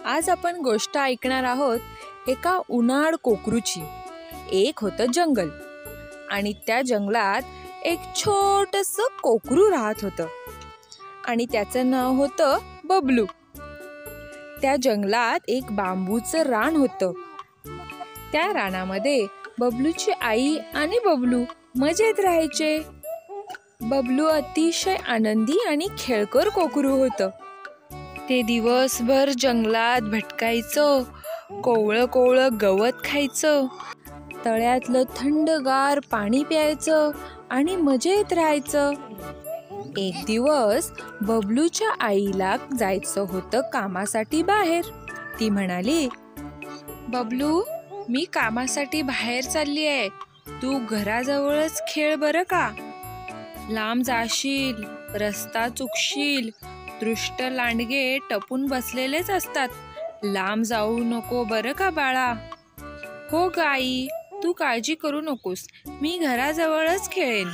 आज आपण गोष्ट ऐकणार आहोत एका उन्हाळ कोकरूची। एक होतं जंगल आणि त्या जंगलात एक छोटंसं कोकरू राहत होतं आणि त्याचं नाव होतं बबलू। त्या जंगलात एक बांबूचं रान होतं। त्या रानामध्ये बबलूची आई आणि बबलू मजेत राहायचे। बबलू अतिशय आनंदी आणि खेळकर कोकरू होतं। ते दिवसभर जंगलात भटकायचं, कोवळं कोवळं गवत खायचं, तळ्यातलं थंडगार पाणी प्यायचं आणि मजेत राहायचं। एक दिवस बबलूच्या आईला जायचं होतं कामासाठी बाहेर। ती म्हणाली, बबलू, मी कामासाठी बाहेर चालली आहे, तू घराजवळच खेळ बरं का? लांब जाशील, रस्ता चुकशील, दृष्ट लांडगे टपून बसलेलेच असतात, लांब जाऊ नको बरं का बाळा? हो ग आई, तू काळजी करू नकोस, मी घराजवळच खेळेन।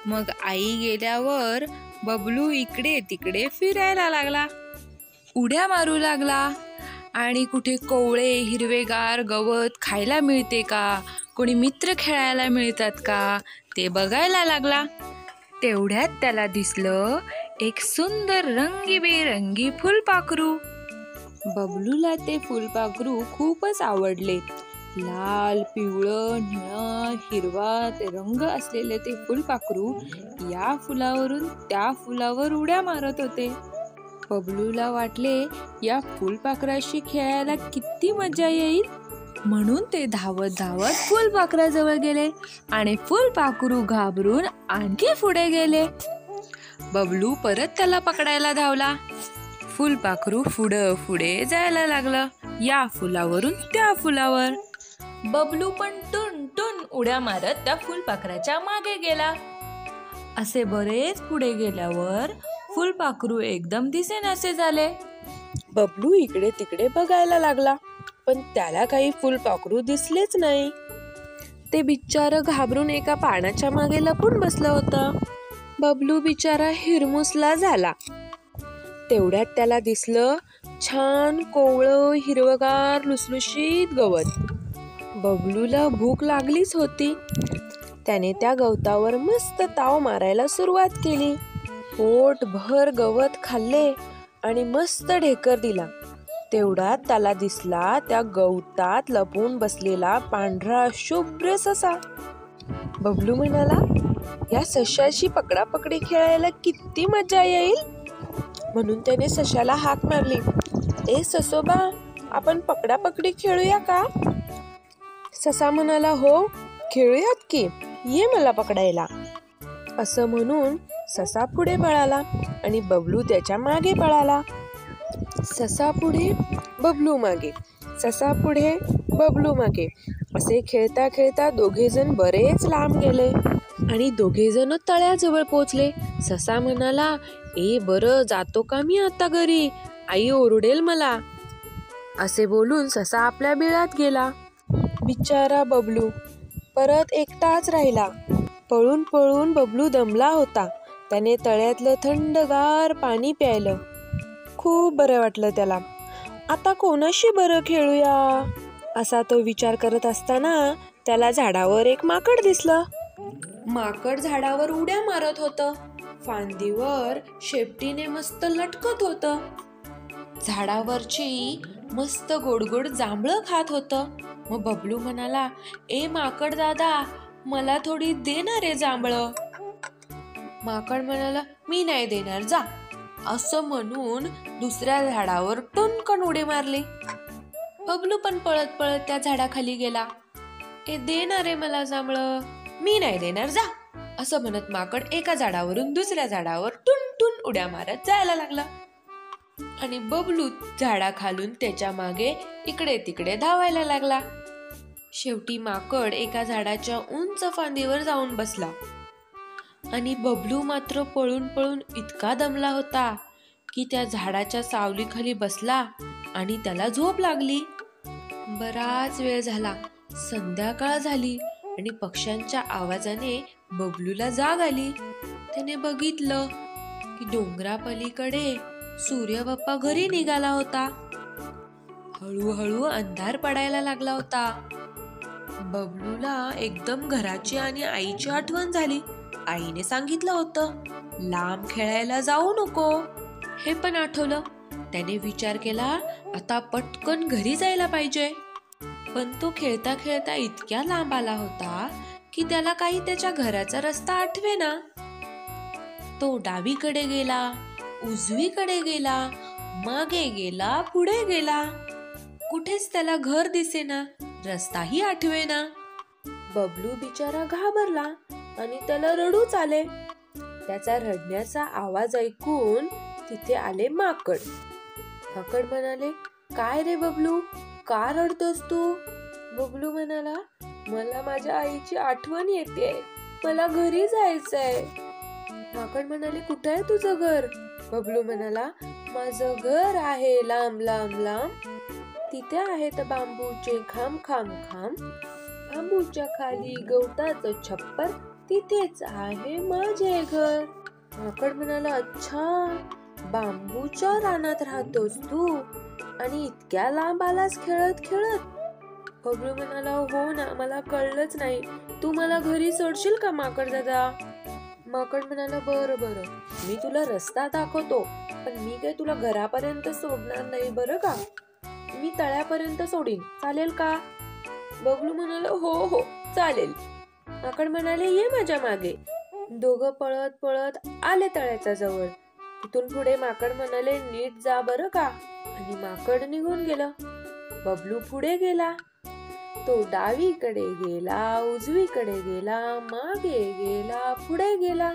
मग आई गेल्यावर बबलू इकडे तिकडे फिरायला लागला, उड्या मारू लागला आणि कुठे कोवळे हिरवेगार गवत खायला मिळते का, कोणी मित्र खेळायला मिळतात का ते बघायला लागला। तेवढ्यात त्याला दिसलं एक सुंदर रंगीबेरंगी फुलपाखरू। बबलूला ते फुलपाखरू खूपच आवडले। लाल, पिवळं, निळा, हिरवा ते रंग असलेले ते फुलपाखरू या फुलावरून त्या फुलावर उड्या मारत होते। बबलूला वाटले या फुलपाखराशी खेळायला किती मजा येईल, म्हणून ते धावत धावत फुलपाखराजवळ गेले आणि फुलपाखरू घाबरून आणखी पुढे गेले। बबलू परत त्याला पकडायला धावला। फुलपाखरू पुढे जायला लागलं, या फुलावरून त्या फुलावर। बबलू पण टुन टुन उड्या मारत त्या फुलपाखराच्या मागे गेला। असे बरेच पुढे गेल्यावर फुलपाखरू एकदम दिसेनासे झाले। बबलू इकडे तिकडे बघायला लागला, पण त्याला काही फुलपाखरू दिसलेच नाही। ते बिचारं घाबरून एका पानाच्या मागे लपून बसलं होतं। बबलू बिचारा हिरमुसला झाला। तेवढ्यात त्याला दिसलं छान कोवळं हिरवगार लुसलुशीत गवत। बबलूला भूक लागलीच होती। त्याने त्या गवतावर मस्त ताव मारायला सुरुवात केली। पोटभर गवत खाल्ले आणि मस्त ढेकर दिला। तेवढ्यात त्याला दिसला त्या गवतात लपून बसलेला पांढरा शुभ्र ससा। बबलू म्हणाला, या सशाशी पकडापकडी खेळायला किती मजा येईल, म्हणून त्याने सशाला हाक मारली, ए ससोबा, आपण पकडापकडी खेळूया का? ससा म्हणाला, हो खेळूयात की, ये मला पकडायला। असं म्हणून ससा पुढे पळाला आणि बबलू त्याच्या मागे पळाला। ससा पुढे, बबलू मागे, ससा पुढे, बबलू मागे, असे खेळता खेळता दोघेजण बरेच लांब गेले आणि दोघेजण तळ्याजवळ पोचले। ससा म्हणाला, ए बरं, जातो का मी आता घरी, आई ओरडेल मला। असे बोलून ससा आपल्या बिळात गेला। बिचारा बबलू परत एकटाच राहिला। पळून पळून बबलू दमला होता। त्याने तळ्यातलं थंडगार पाणी प्यायलं। खूप बरं वाटलं त्याला। आता कोणाशी बरं खेळूया, असा तो विचार करत असताना त्याला झाडावर एक माकड दिसलं। माकड झाडावर उड्या मारत होतं, फांदीवर शेपटीने मस्त लटकत होतं, झाडावरची मस्त गोडगोड जांभळं खात होतं। मग बबलू म्हणाला, ए माकड दादा, मला थोडी दे ना रे जांभळं। माकड म्हणाला, मी नाही देणार, जा। असं म्हणून दुसऱ्या झाडावर टुनकन उडी मारली। बबलू पण पळत पळत त्या झाडाखाली गेला। ए दे ना रे मला जांभळं, मी नाही देणार, जा। असं म्हणत माकड एका झाडावरून दुसऱ्या झाडावर टुन टुन उड्या मारत जायला लागला आणि बबलू झाडाखालून त्याच्या मागे इकडे तिकडे धावायला लागला। शेवटी माकड एका झाडाच्या उंच फांदीवर जाऊन बसला आणि बबलू मात्र पळून पळून इतका दमला होता की त्या झाडाच्या सावलीखाली बसला आणि त्याला झोप लागली। बराच वेळ झाला, संध्याकाळ झाली आणि पक्ष्यांच्या आवाजाने बबलूला जाग आली। त्याने बघितलं की डोंगरापलीकडे सूर्य बाप्पा घरी निघाला होता। हळूहळू अंधार पडायला लागला होता. बबलूला एकदम घराची आणि आईची आठवण झाली. आईने सांगितलं होतं, लांब खेळायला जाऊ नको. हे पण आठवलं. त्याने विचार केला, आता पटकन घरी जायला पाहिजे. पण तो खेळता खेळता इतक्या लांब आला होता की त्याला काही त्याच्या घराचा रस्ता आठवेना. तो डावीकडे गेला, उजवीकडे गेला, मागे गेला, पुढे गेला. कुठेच त्याला घर दिसेना, रस्ताही आठवेना. बबलू बिचारा घाबरला आणि त्याला रडूच आले. त्याचा रडण्याचा आवाज ऐकून तिथे आले माकड. माकड म्हणाले, काय रे बबलू, का रडतोस तू? बबलू म्हणाला, मला माझ्या आईची आठवण येते, मला घरी जायचंय. माकड म्हणाले, कुठे आहे तुझं घर? बबलू म्हणाला, माझं घर आहे लांब लांब लांब. तिथे आहेत बांबूचे खांब खांब खांब. बांबूच्या खाली गवताचं छप्पर, तिथेच आहे माझे घर. माकड म्हणाला, अच्छा, बांबूच्या रानात राहतोस तू आणि इतक्या लांब आलास खेळत खेळत? बबलू म्हणाला, हो ना, मला कळलंच नाही. तू मला घरी सोडशील का माकड दादा? माकड म्हणाला, बरं बरं, मी तुला रस्ता दाखवतो, पण मी काय तुला घरापर्यंत सोडणार नाही बरं का. मी तळ्यापर्यंत सोडीन, चालेल का? बबलू म्हणाला, हो हो चालेल. माकड म्हणाले, ये माझ्या मागे. दोघं पळत पळत आले तळ्याच्या जवळ. तिथून पुढे माकड म्हणाले, नीट जा बरं का. आणि माकड निघून गेलं. बबलू पुढे गेला. तो डावीकडे गेला, उजवीकडे गेला, मागे गेला, पुढे गेला.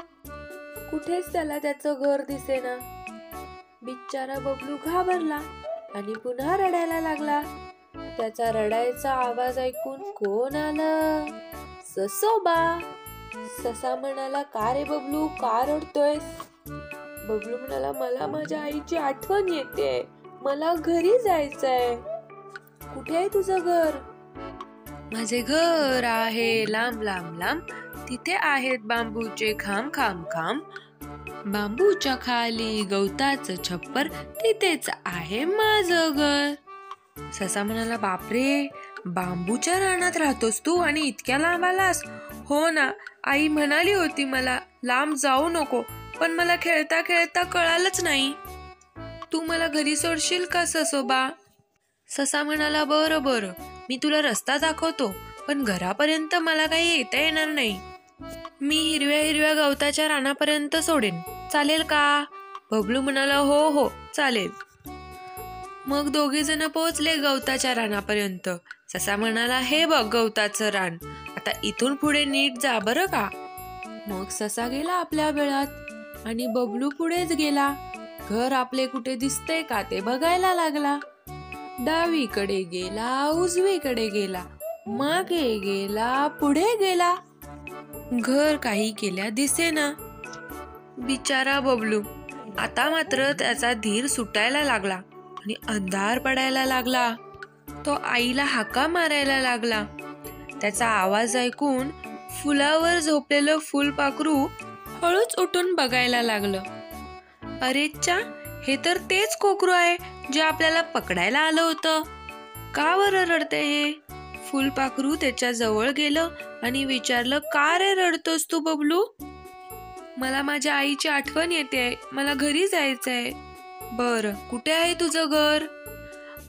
कुठेच त्याला त्याचं घर दिसेना. बिचारा बबलू घाबरला आणि पुन्हा रडायला लागला. त्याचा रडायचा आवाज ऐकून कोण आलं? ससोबा. ससा म्हणाला, का रे बबलू, का रडतोयस? बबलू म्हणाला, मला माझ्या आईची आठवण येते, मला घरी जायचंय. कुठे आहे तुझं घर? माझे घर आहे लांब लांब लांब. तिथे आहेत बांबूचे खांब खांब खांब. बांबूच्या खाली गवताचं छप्पर, तिथेच आहे माझं घर. ससा म्हणाला, बापरे, बांबूच्या रानात राहतोस तू आणि इतक्या लांब आलास? हो ना, आई म्हणाली होती मला लांब जाऊ नको, पण मला खेळता खेळता कळालंच नाही. तू मला घरी सोडशील का ससोबा? ससा म्हणाला, बरं बरं, मी तुला रस्ता दाखवतो, पण घरापर्यंत मला काही येता येणार नाही. मी हिरव्या हिरव्या गवताच्या रानापर्यंत सोडेन, चालेल का? बबलू म्हणाला, हो हो चालेल. मग दोघे जण पोहोचले गवताच्या रानापर्यंत. ससा म्हणाला, हे बघ गवताचं रान, आता इथून पुढे नीट जा बरं का. मग ससा गेला आपल्या वेळात आणि बबलू पुढेच गेला. घर आपले कुठे दिसतंय का ते बघायला लागला. डावीकडे गेला, उजवीकडे गेला, मागे गेला, पुढे गेला. घर काही केल्या दिसेना. बिचारा बबलू. आता मात्र त्याचा धीर सुटायला लागला आणि अंधार पडायला लागला. तो आईला हाका मारायला लागला. त्याचा आवाज ऐकून फुलावर झोपलेलं फुलपाखरू हळूच उठून बघायला लागलं. अरेच्चा, हे तर तेच कोकरू आहे जे आपल्याला पकडायला आलं होतं. का बरं रडते हे? फुलपाखरू त्याच्या जवळ गेलं आणि विचारलं, का रे रडतोस तू बबलू? मला माझ्या आईची आठवण येते, मला घरी जायचंय. बरं, कुठे आहे तुझं घर?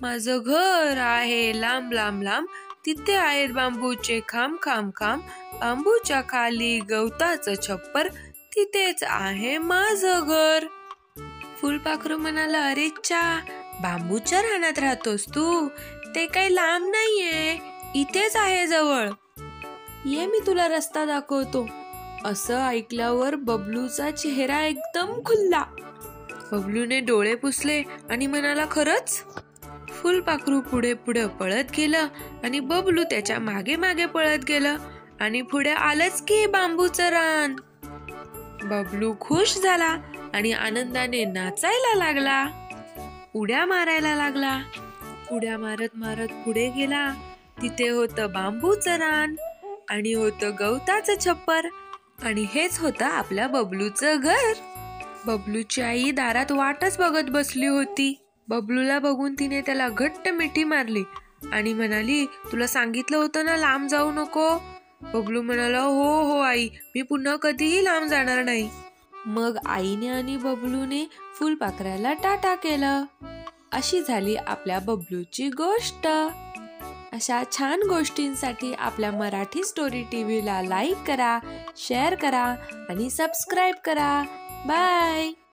माझं घर आहे लांब लांब लांब. तिथे आहेत बांबूचे खांब खांब खांब. बांबूच्या खाली गवताचं छप्पर, तिथेच आहे माझं घर. फुलपाखरू म्हणाला, अरेच्चा, बांबूच्या रानात राहतोस तू? ते काही लांब नाहीये, इथेच आहे जवळ. ये, मी तुला रस्ता दाखवतो. असं ऐकल्यावर बबलूचा चेहरा एकदम खुलला. बबलूने डोळे पुसले आणि म्हणाला, खरंच? फुलपाखरू पुढे पुढे पळत गेलं आणि बबलू त्याच्या मागे मागे पळत गेलं आणि पुढे आलंच की बांबूचं रान. बबलू खुश झाला आणि आनंदाने नाचायला लागला, उड्या मारायला लागला. उड्या मारत मारत पुढे गेला. तिथे होतं बांबूचं रान आणि होतं गवताचं छप्पर आणि हेच होतं आपल्या बबलूचं घर. बबलूची आई दारात वाटच बघत बसली होती. बबलूला बघून तिने त्याला घट्ट मिठी मारली आणि म्हणाली, तुला सांगितलं होतं ना लांब जाऊ नको. बबलू म्हणाला, हो हो आई, मी पुन्हा कधीही लांब जाणार नाही. मग आईने आणि बबलूने फुलपाखराला टाटा केलं. अशी झाली आपल्या बबलूची गोष्ट. अशा छान गोष्टींसाठी आपल्या मराठी स्टोरी टीव्हीला लाईक करा, शेअर करा आणि सबस्क्राईब करा. बाय.